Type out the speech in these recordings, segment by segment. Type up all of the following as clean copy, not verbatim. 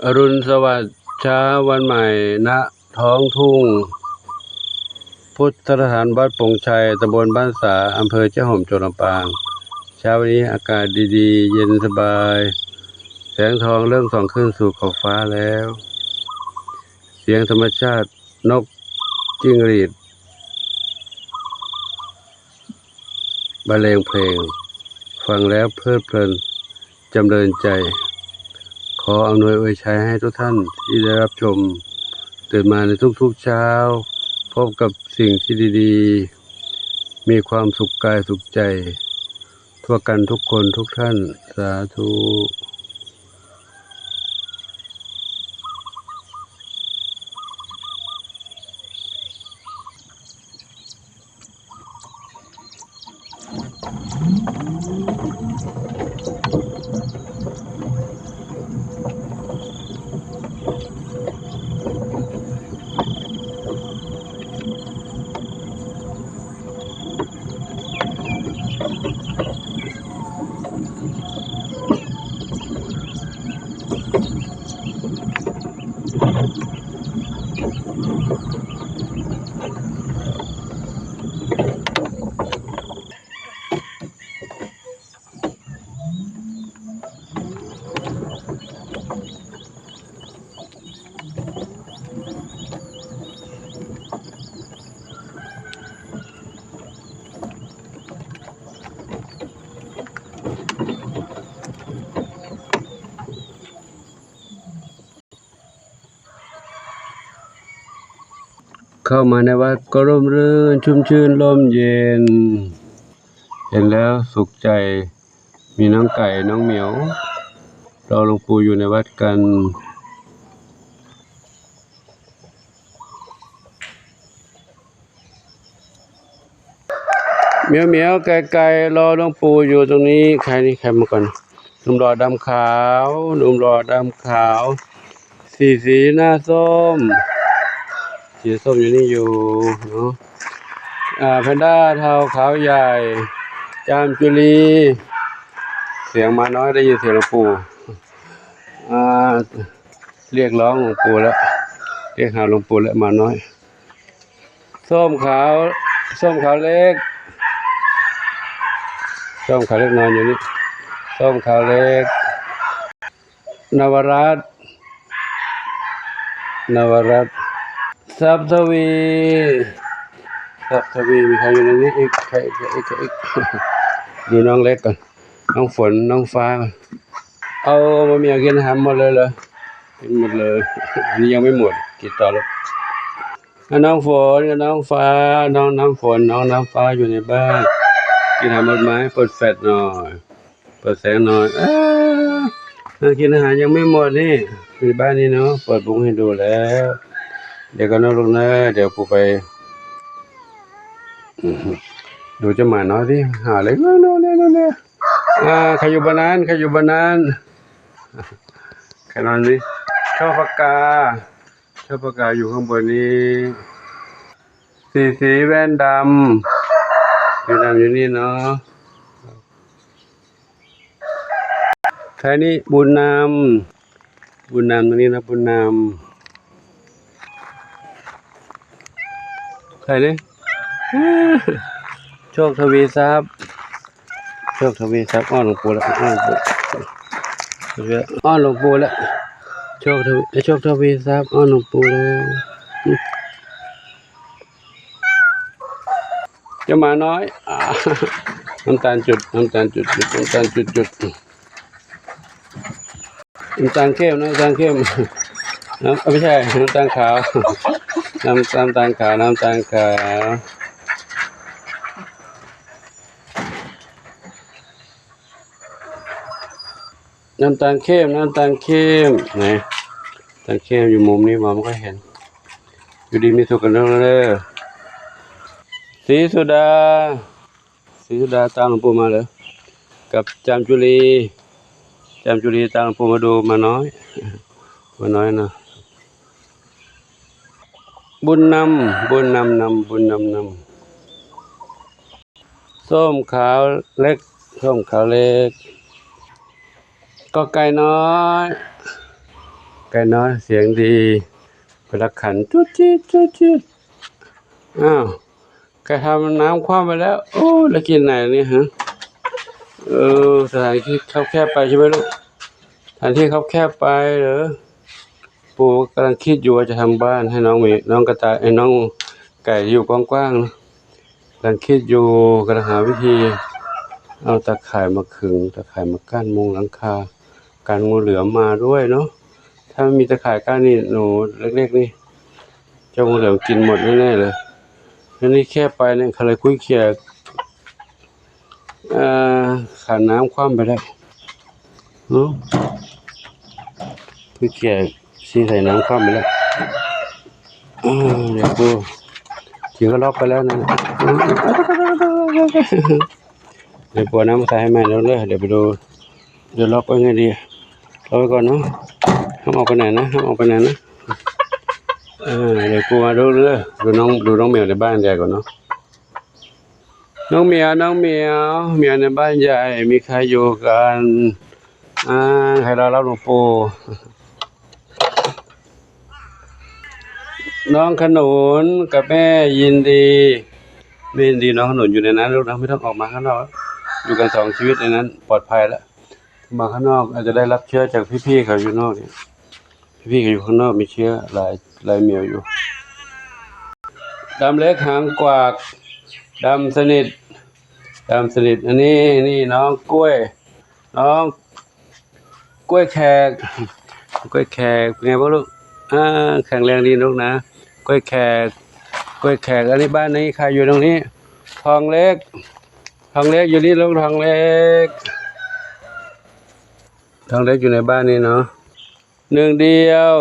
อรุณสวัสดิ์เช้าวันใหม่ณท้องทุ่งพุทธสถานวัดปงชัยตำบลบ้านสาอำเภอเจ้าห่มจังหวัดลำปางเช้าวันนี้อากาศดีๆเย็นสบายแสงทองเริ่มส่องขึ้นสู่ขอบฟ้าแล้วเสียงธรรมชาตินกจิ้งหรีดบรรเลงเพลงฟังแล้วเพลิดเพลินจำเริญใจขออำนวยอวยชัยให้ทุกท่านที่ได้รับชมตื่นมาในทุกๆเช้าพบกับสิ่งที่ดีๆมีความสุขกายสุขใจทั่วกันทุกคนทุกท่านสาธุเข้ามาในวัดก็ร่มรื่นชุ่มชื่นลมเย็นเห็นแล้วสุขใจมีน้องไก่น้องเหมียวรอหลวงปู่อยู่ในวัดกันเหมียวเหมียวไก่ไก่รอหลวงปู่อยู่ตรงนี้ใครนี่ใครมาก่อนหนุ่มหล่อดำขาวหนุ่มหล่อดำขาวสีหน้าส้มสีส้มอยู่นี่อยู่เนาะแพนด้าเทาขาวใหญ่จามจุลีเสียงมาน้อยได้ยินเสียงหลวงปู่เรียกร้องหลวงปู่แล้วเรียกหาหลวงปู่แล้วมาน้อยส้มขาวเล็กส้มขาวเล็กนอนอยู่นี่ส้มขาวเล็กนวรัตน์ทรัพย์ทวีมีใครอยู่ในนี้อีกใครอีกดูน้องเล็กก่อนน้องฝนน้องฟ้าเอามาเมียกินอาหารหมดเลยเหรอกินหมดเลยอันนี้ยังไม่หมดกินต่อแล้วน้องฝนกับน้องฟ้าน้องฝนน้องฟ้าอยู่ในบ้านกินอาหารหมดไหมเปิดแฟลชหน่อยเปิดแสงหน่อยกินอาหารยังไม่หมดนี่อยู่บ้านนี้เนาะเปิดบุ้งให้ดูแล้วเดี๋ยวก็นอนลงนะเดี๋ยวปู่ไปดูจะหมาน้อยที่หาเลยเนี่ยใครอยู่บ้านนั้นใครนอนนี่ชอบปากกาอยู่ข้างบนนี้สีแว่นดำอยู่นี่เนาะใครนี่บุญนำตรงนี้นะบุญนำใครนี่โชคทวีทรัพย์อ้อนหลวงปู่แล้วอ้อนหลวงปู่แล้วโชคทวีทรัพย์อ้อนหลวงปู่แล้วจะมาน้อยน้ำตาลจุดน้ำตาลเข้มน้ำตาลเข้มไม่ใช่น้ำตาลขาวน้ำตาลขาวน้ำตาลเข้มไหนน้ำตาลเข้มอยู่มุมนี้มองไม่ค่อยเห็นอยู่ดีมีสุขกันเลยศรีสุดาตามหลวงปู่มาเลยกับจามจุลีตามหลวงปู่มาดูมาน้อยนะบุญนำส้มขาวเล็กก็ไก่น้อย ไก่น้อยเสียงดีเวลาขันจุดจี๊ดจุดจี๊ดอ้าวไก่ทำน้ำคว่ำไปแล้วโอ้แล้วกินไหนเนี่ยฮะสถานที่คับแคบไปใช่ไหมลูกสถานที่คับแคบไปเหรอปู่กำลังคิดอยู่ว่าจะทำบ้านให้น้องกระต่ายน้องไก่อยู่กว้างๆกำลังคิดอยู่กำลังหาวิธีเอาตะข่ายมาขึงตะข่ายมากั้นมุงหลังคาการงูเหลือมมาด้วยเนาะถ้าไม่มีตะข่ายกั้นนี่หนูเล็กๆนี่เจ้างูเหลือมกินหมดแน่ๆเลยแล้วนี่แค่ไปเนี่ยใครคุยเขี่ยขาน้ำคว่ำไปแล้วคุยเขี่ยซีใส่น้ำคว่ำไปแล้วเดี๋ยวกูถึงก็ล็อกไปแล้วนะเดี๋ยวปวดน้ำใส่ให้แม่แล้วเลยเดี๋ยวไปดูเดี๋ยวล็อกไว้ไงดีล็อกไว้ก่อนเนาะห้ามออกไปไหนนะห้ามออกไปไหนนะเดี๋ยวกูมาดูเลยดูน้องเหมียวในบ้านใหญ่ก่อนเนาะน้องเหมียวในบ้านใหญ่มีใครอยู่กันใครรอรับหลวงปู่น้องขนุนกับแม่ยินดีน้องขนุนอยู่ในนั้นลูกนะไม่ต้องออกมาข้างนอกอยู่กัน2 ชีวิตในนั้นปลอดภัยแล้วมาข้างนอกอาจจะได้รับเชื้อจากพี่ๆเขาอยู่นอกเนี่ยพี่เขาอยู่ข้างนอกมีเชื้อหลายเหมียวอยู่ดำเล็กหางกวากดำสนิทอันนี้น้องกล้วยแขกเป็นไงบ้างลูกแข็งแรงดีลูกนะกล้วยแขกอันนี้บ้านนี้ใครอยู่ตรงนี้ทองเล็กอยู่นี่ลูกทองเล็กอยู่ในบ้านนี้เนาะหนึ่งเดียว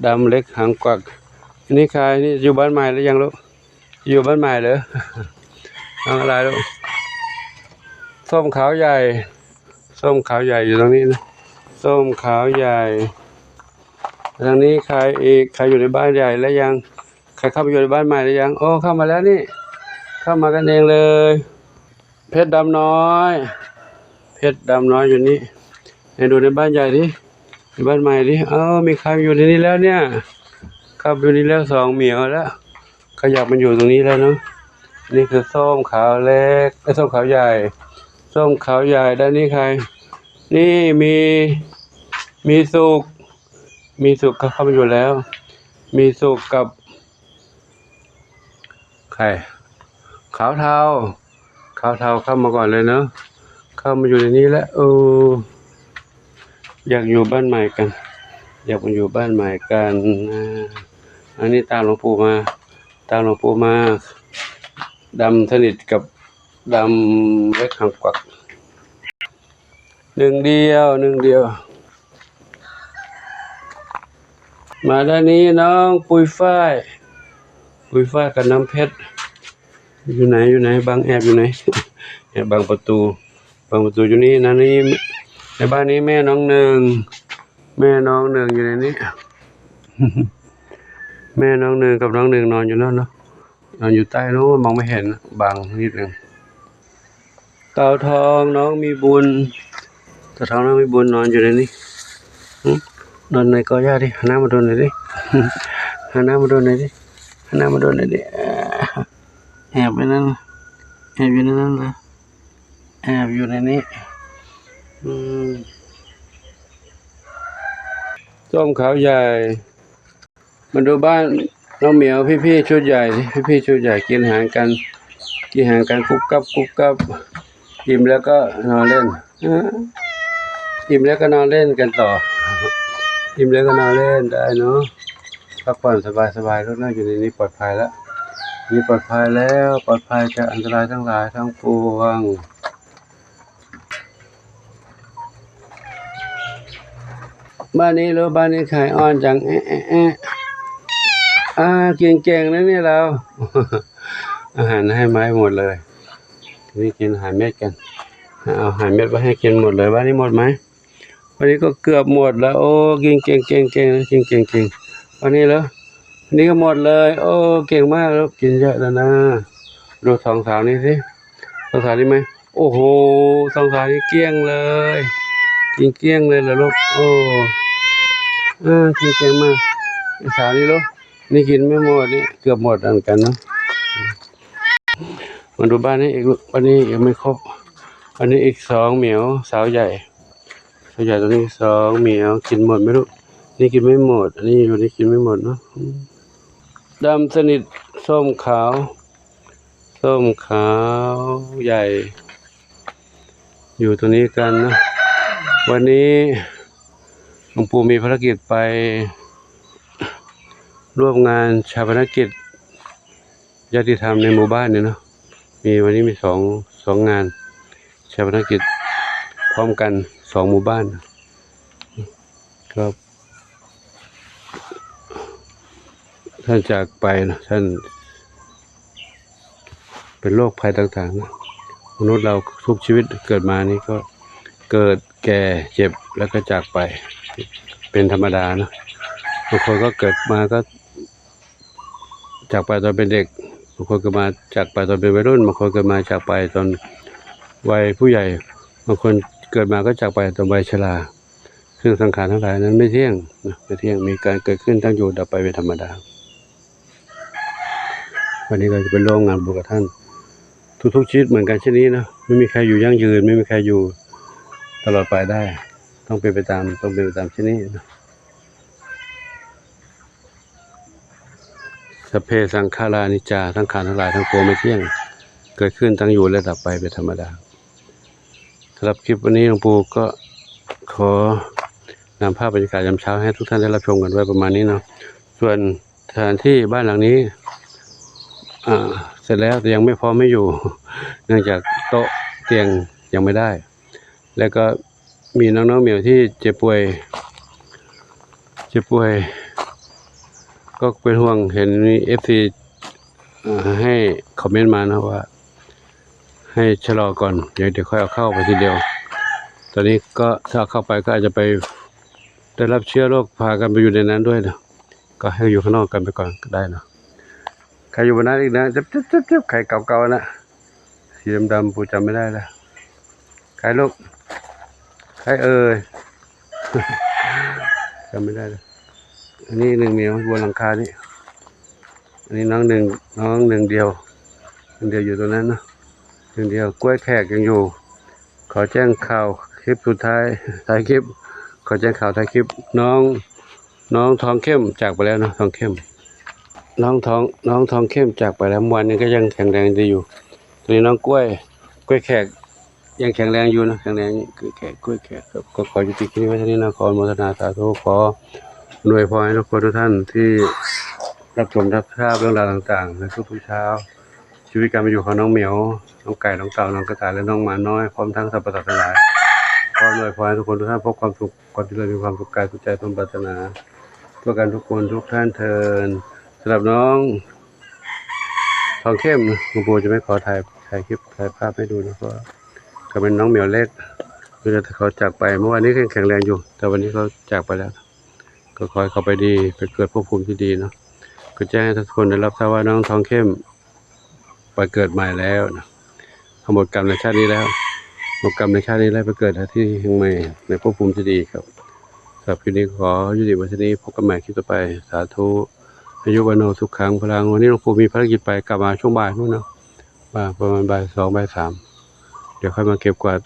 ดำเล็กหางกวักอันนี้ใครนี่อยู่บ้านใหม่หรือยังลูกอยู่บ้านใหม่เหรออะไรลูกส้มขาวใหญ่อยู่ตรงนี้นะส้มขาวใหญ่ทางนี้ใครอยู่ในบ้านใหญ่แล้วยังใครเข้าไปอยู่ในบ้านใหม่หรือยังโอ้เข้ามาแล้วนี่เข้ามากันเองเลยเพชรดำน้อยอยู่นี่ให้ดูในบ้านใหญ่ดิในบ้านใหม่ดิมีใครอยู่ในนี้แล้วเนี่ยเข้าไปอยู่นี่แล้ว2 เหมียวแล้วขยับมันอยู่ตรงนี้แล้วเนาะนี่คือส้มขาวเล็กส้มขาวใหญ่ด้านนี้ใครนี่มีสุกเข้ามาอยู่แล้วมีสุกกับใครขาวเทาเข้ามาก่อนเลยเนาะเข้ามาอยู่ในนี้แล้วอยากอยู่บ้านใหม่กันอันนี้ตามหลวงปู่มาดำสนิทกับดำเล็กหางกวักหนึ่งเดียวมาด้านนี้น้องปุยฝ้ายกับน้ำเพชรอยู่ไหนบางแอบอยู่ไหนแอบบางประตูอยู่นี่นะนี่ในบ้านนี้แม่น้องหนึ่งอยู่ในนี้ แม่น้องหนึ่งกับน้องหนึ่งนอนอยู่นั่นเนาะนอนอยู่ใต้นู้นมองไม่เห็นบางนิดนึงเต่าทองน้องมีบุญนอนอยู่ในนี้นอนในกอหญ้าดิหันหน้ามาโดนหน่อยดิแอบไปนั่นแอบอยู่ในนั้นเลยแอบอยู่ในนี้ส้มขาวใหญ่มาดูบ้านน้องเหมียวพี่ชุดใหญ่กินอาหารกันกุ๊บกับอิ่มแล้วก็นอนเล่นกันต่ออิ่มแล้วก็นอนเล่นได้เนาะพักผ่อนสบายรถนั่งอยู่ในนี้ปลอดภัยแล้วปลอดภัยจากอันตรายทั้งหลายทั้งปวงบ้านนี้ขายอ้อนจังเก่งนะนี่เราอาหารให้ไม้หมดเลยนี่กินอาหารเม็ดกันเอาอาหารเม็ดไว้ให้กินหมดเลยบ้านนี้หมดไหมวันนี้ก็เกือบหมดแล้วโอ้กินเก่งวันนี้แล้ววันนี้ก็หมดเลยโอ้เก่งมากแล้วกินเยอะแล้วนะดู2 สาวนี้สิ2 สาวนี้ไหมโอ้โห2 สาวนี้เกลี้ยงเลย กินเกลี้ยงเลยเหรอลูกโอ้กินเกลี้ยงมากไอ้สาวนี่ลูกนี่กินไม่หมดนี่เกือบหมดเหมือนกันเนาะมาดูบ้านนี้อีกลูกบ้านนี้ยังไม่ครบอันนี้อีก2เหมียวสาวใหญ่ตัวนี้2เหมียวกินหมดไหมลูกนี่กินไม่หมดอันนี้อยู่นี่กินไม่หมดเนาะดำสนิทส้มขาวใหญ่อยู่ตรงนี้กันนะวันนี้หลวงปู่มีภารกิจไปร่วมงานชาปนกิจญาติธรรมในหมู่บ้านเนี่ยเนาะมีวันนี้มีสองงานชาปนกิจพร้อมกัน2หมู่บ้านครับท่านจากไปนะท่านเป็นโรคภัยต่างๆนะมนุษย์เราทุกชีวิตเกิดมานี่ก็เกิดแก่เจ็บแล้วก็จากไปเป็นธรรมดานะบางคนก็เกิดมาก็จากไปตอนเป็นเด็กบางคนก็มาจากไปตอนเป็นวัยรุ่นบางคนก็มาจากไปตอนวัยผู้ใหญ่บางคนเกิดมาก็จากไปตอนวัยชราซึ่งสังขารทั้งหลายนั้นไม่เที่ยงมีการเกิดขึ้นตั้งอยู่ดับไปเป็นธรรมดาวันนี้เราจะไปร่วมงานบุญกับท่านทุกชีวิตเหมือนกันเช่นนี้นะไม่มีใครอยู่ยั่งยืนไม่มีใครอยู่ตลอดไปได้ต้องเป็นไปตามเช่นนี้นะสัพเพสังขารานิจจาสังขารทั้งหลายทั้งปวงไม่เที่ยงเกิดขึ้นตั้งอยู่และดับไปเป็นธรรมดาสำหรับคลิปวันนี้หลวงปู่ก็ขอนำภาพบรรยากาศยามเช้าให้ทุกท่านได้รับชมกันไว้ประมาณนี้เนาะส่วนสถานที่บ้านหลังนี้เสร็จแล้วแต่ยังไม่พร้อมไม่อยู่เนื่องจากโต๊ะเตียงยังไม่ได้แล้วก็มีน้องๆเหมียวที่เจ็บป่วยก็เป็นห่วงเห็นมี FC ให้คอมเมนต์มานะว่าให้ชะลอก่อนเดี๋ยวค่อยเอาเข้าไปทีเดียวตอนนี้ก็ถ้าเข้าไปก็อาจจะไปได้รับเชื้อโรคพากันไปอยู่ในนั้นด้วยนะก็ให้อยู่ข้างนอกกันไปก่อนก็ได้นะใครอยู่บนนั้นอีกนะจับใครเก่าๆนะสีดำๆปูจำไม่ได้แล้วใครลูกใครจำไม่ได้เลยอันนี้1เหมียวบนหลังคานี่อันนี้น้องหนึ่งเดียวอยู่ตรงนั้นนะ1เดียวกล้วยแขกยังอยู่ขอแจ้งข่าวคลิปสุดท้ายคลิปขอแจ้งข่าวท้ายคลิปน้องทองเข้มจากไปแล้วนะทองเข้มน้องทองเข้มจากไปแล้ววันนี้ก็ยังแข็งแรงดีอยู่ตอนนี้น้องกล้วยแขกยังแข็งแรงอยู่นะแข็งแรงกล้วยแขกครับก็ขอยุติคลิปนี้ไว้เท่านี้นะขออนุโมทนาสาธุขออวยพรให้ทุกคนทุกท่านที่รับชมรับทราบเรื่องราวต่างๆในทุกๆเช้าชีวิตการเป็นอยู่ของน้องเหมียวน้องไก่น้องเต่าน้องกระต่ายและน้องหมาน้อยพร้อมทั้งสรรพสัตว์ทั้งหลายขออวยพรให้ทุกคนทุกท่านพบความสุขความเจริญมีความสุขกายสุขใจสมปรารถนาทั่วกันทุกคนทุกท่านเทินสำหรับน้องทองเข้มหลวงปู่จะไม่ขอถ่ายคลิปถ่ายภาพให้ดูนะเพราะเขาเป็นน้องเหมียวเล็กเมื่อเขาจากไปเมื่อวานนี้แข็งแรงอยู่แต่วันนี้เขาจากไปแล้วก็ขอให้เขาไปดีไปเกิดภพภูมิที่ดีเนาะก็แจ้งให้ทุกคนได้รับทราบว่าน้องทองเข้มไปเกิดใหม่แล้วนะหมดกรรมในชาตินี้แล้วหมดกรรมในชาตินี้แล้วไปเกิดที่แห่งใหม่ในภพภูมิที่ดีครับสำหรับคลิปนี้ขอยุติไว้ที่นี้พบกันใหม่คลิปต่อไปสาธุอายุวันโนสุขขังพลังวันนี้หลวงปู่มีภารกิจไปกลับมาช่วงบ่ายนู่นเนาะประมาณบ่าย 2 บ่าย 3เดี๋ยวค่อยมาเก็บกวาด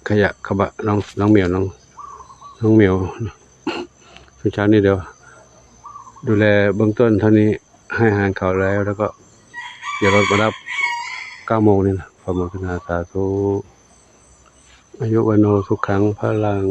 ขยะขบะน้องเหมียวน้องเหมียวช่วงเช้านี้เดี๋ยวดูแลเบื้องต้นเท่านี้ให้อาหารเขาแล้วก็เดี๋ยวรถมารับ9 โมงนี่นะขออนุโมทนาสาธุอายุวันโนสุขขังพลัง